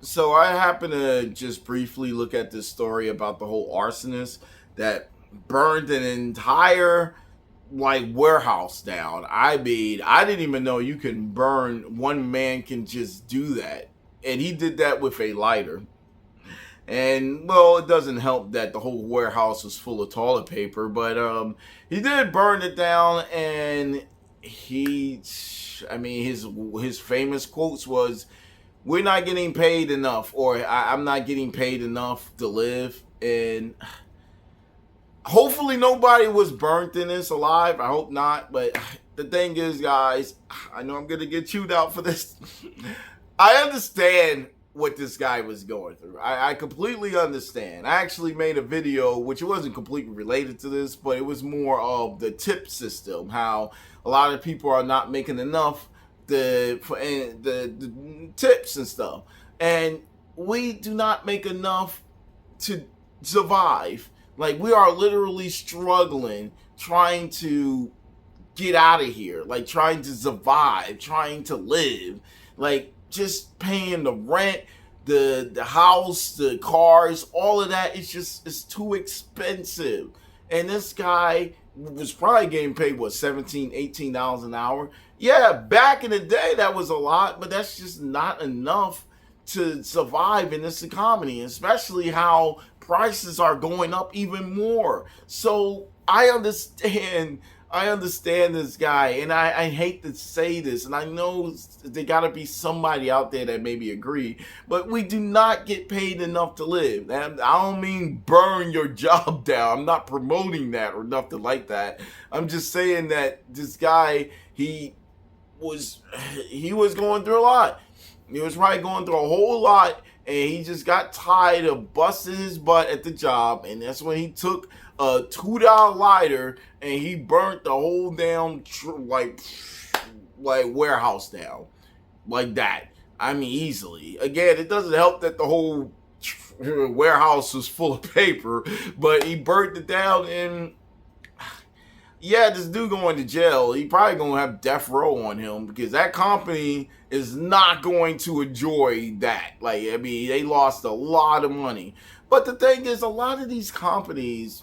So I happen to just briefly look at this story about the whole arsonist that burned an entire warehouse down. I mean, I didn't even know you can burn one man can just do that. And he did that with a lighter. And well, it doesn't help that the whole warehouse was full of toilet paper, but he did burn it down and he I mean his famous quotes was we're not getting paid enough, or I'm not getting paid enough to live. And hopefully nobody was burnt in this alive. I hope not. But the thing is, guys, I know I'm going to get chewed out for this. I understand what this guy was going through. I completely understand. I actually made a video, which wasn't completely related to this, but it was more of the tip system, how a lot of people are not making enough the tips and stuff, and we do not make enough to survive. Like, we are literally struggling, trying to get out of here, like trying to survive, trying to live, like just paying the rent, the house, the cars, all of that. It's too expensive. And this guy was probably getting paid what, 17, $18 an hour. Yeah, back in the day that was a lot, but that's just not enough to survive in this economy, especially how prices are going up even more. So I understand this guy, and I hate to say this, and I know there got to be somebody out there that maybe agree, but we do not get paid enough to live. And I don't mean burn your job down. I'm not promoting that or nothing like that. I'm just saying that this guy, was he was going through a lot. He was probably going through a whole lot, and he just got tired of busting his butt at the job, and that's when he took a $2 lighter and he burnt the whole damn warehouse down like that. I mean, easily. Again, it doesn't help that the whole warehouse was full of paper, but he burnt it down. And yeah, this dude going to jail. He probably gonna have death row on him because that company is not going to enjoy that. Like, I mean, they lost a lot of money. But the thing is, a lot of these companies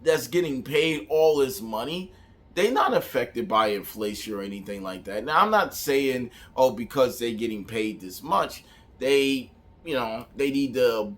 that's getting paid all this money, they not affected by inflation or anything like that. Now, I'm not saying, oh, because they're getting paid this much, they need to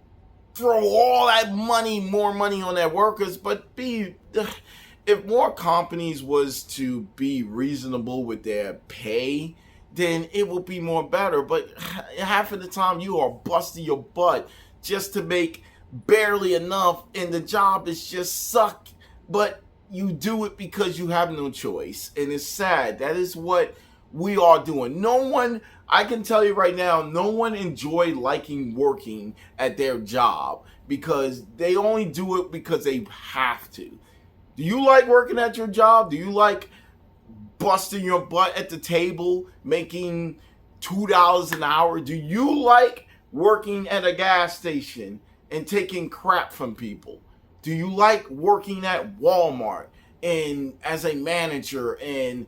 throw all that money, more money on their workers. But if more companies was to be reasonable with their pay, then it will be more better. But half of the time you are busting your butt just to make barely enough, and the job is just suck. But you do it because you have no choice, and it's sad. That is what we are doing. No one, I can tell you right now, no one enjoy liking working at their job because they only do it because they have to. Do you like working at your job? Do you like busting your butt at the table, making $2 an hour? Do you like working at a gas station and taking crap from people? Do you like working at Walmart and as a manager and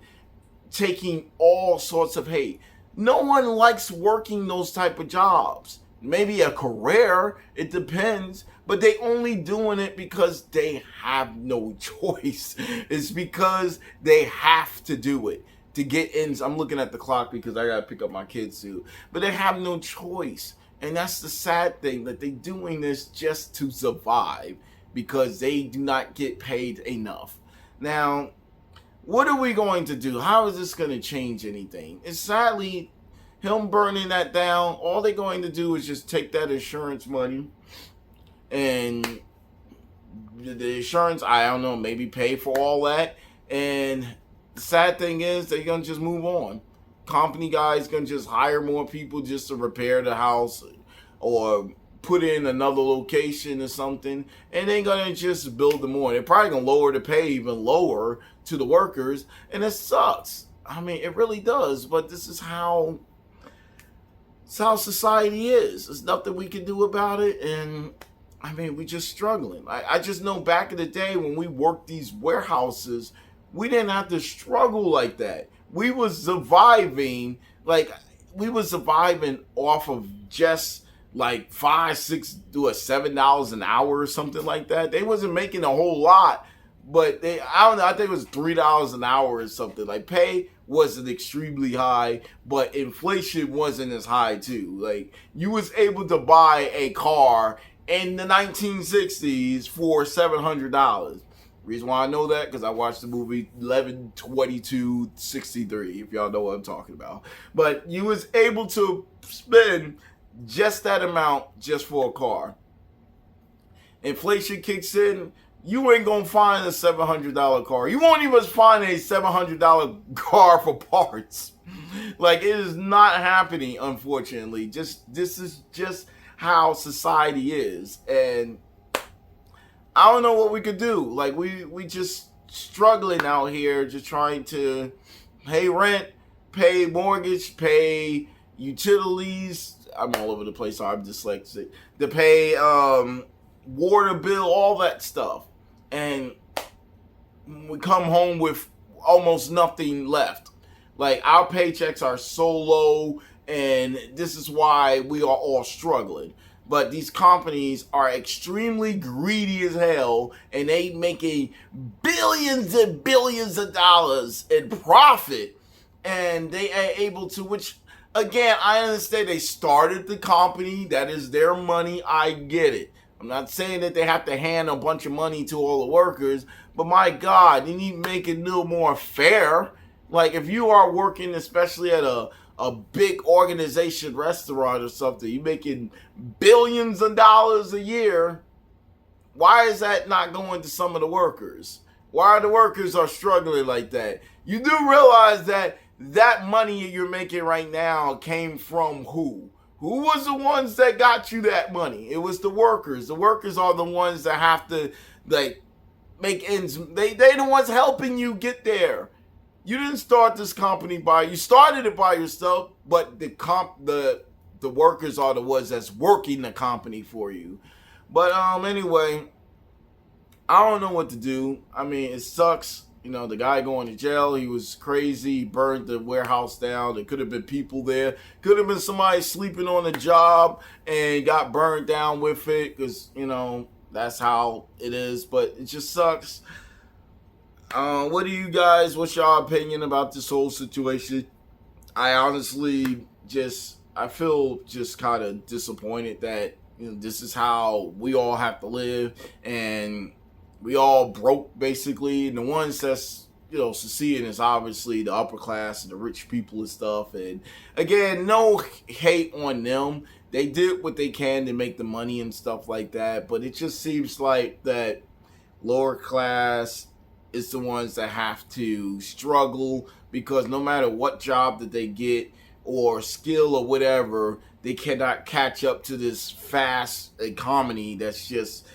taking all sorts of hate? No one likes working those type of jobs. Maybe a career, it depends, but they only doing it because they have no choice. It's because they have to do it to get in. I'm looking at the clock because I gotta pick up my kids too, but they have no choice. And that's the sad thing, that they doing this just to survive because they do not get paid enough. Now, what are we going to do? How is this going to change anything? It's sadly, him burning that down, all they're going to do is just take that insurance money and the insurance, I don't know, maybe pay for all that. And the sad thing is, they're going to just move on. Company guys going to just hire more people just to repair the house or put in another location or something, and they're gonna just build them more. They're probably gonna lower the pay even lower to the workers, and it sucks. I mean, it really does. But this is how society is. There's nothing we can do about it, and I mean, we're just struggling. I just know back in the day when we worked these warehouses, we didn't have to struggle like that. We was surviving. Like, we were surviving off of just like $5, $6 to $7 an hour or something like that. They wasn't making a whole lot, but I don't know, I think it was $3 an hour or something. Like pay wasn't extremely high, but inflation wasn't as high too. Like you was able to buy a car in the 1960s for $700. Reason why I know that, because I watched the movie 11/22/63, if y'all know what I'm talking about. But you was able to spend just that amount just for a car. Inflation kicks in, you ain't gonna find a $700 car. You won't even find a $700 car for parts. Like, it is not happening, unfortunately. This is just how society is, and I don't know what we could do. Like, we just struggling out here, just trying to pay rent, pay mortgage, pay utilities. I'm all over the place, so I'm dyslexic. To pay water bill, all that stuff. And we come home with almost nothing left. Like, our paychecks are so low, and this is why we are all struggling. But these companies are extremely greedy as hell, and they making billions and billions of dollars in profit, and they are able to, which, again, I understand they started the company. That is their money. I get it. I'm not saying that they have to hand a bunch of money to all the workers, but my God, they need to make it a little more fair. Like, if you are working, especially at a big organization restaurant or something, you're making billions of dollars a year, why is that not going to some of the workers? Why the workers are struggling like that? You do realize that that money you're making right now came from who? Who was the ones that got you that money? It was the workers. The workers are the ones that have to, like, make ends. They the ones helping you get there. You didn't start this company you started it by yourself, but the workers are the ones that's working the company for you. But anyway, I don't know what to do. I mean, it sucks. You know, the guy going to jail, he was crazy. He burned the warehouse down. There could have been people there. Could have been somebody sleeping on the job and got burned down with it, because, you know, that's how it is. But it just sucks. What do you guys, what's your opinion about this whole situation? I honestly I feel just kind of disappointed that, you know, this is how we all have to live, and we all broke, basically. And the ones that's, you know, succeeding is obviously the upper class and the rich people and stuff. And again, no hate on them. They did what they can to make the money and stuff like that. But it just seems like that lower class is the ones that have to struggle, because no matter what job that they get or skill or whatever, they cannot catch up to this fast economy that's just,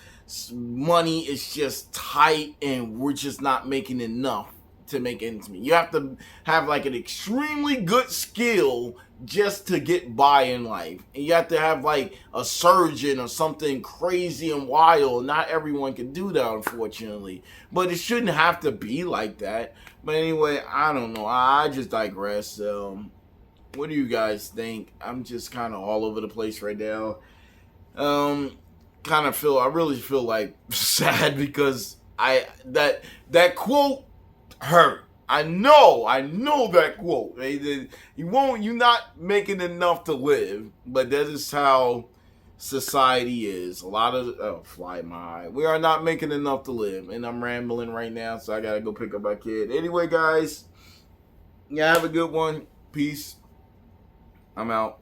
money is just tight, and we're just not making enough to make ends meet. You have to have like an extremely good skill just to get by in life, and you have to have like a surgeon or something crazy and wild. Not everyone can do that, unfortunately, but it shouldn't have to be like that. But anyway, I don't know, I just digress. What do you guys think? I'm just kind of all over the place right now. I really feel like sad, because that quote hurt. I know that quote. You're not making enough to live, but that is how society is. A lot of, fly my eye. We are not making enough to live, and I'm rambling right now, so I gotta go pick up my kid. Anyway, guys, yeah, have a good one. Peace. I'm out.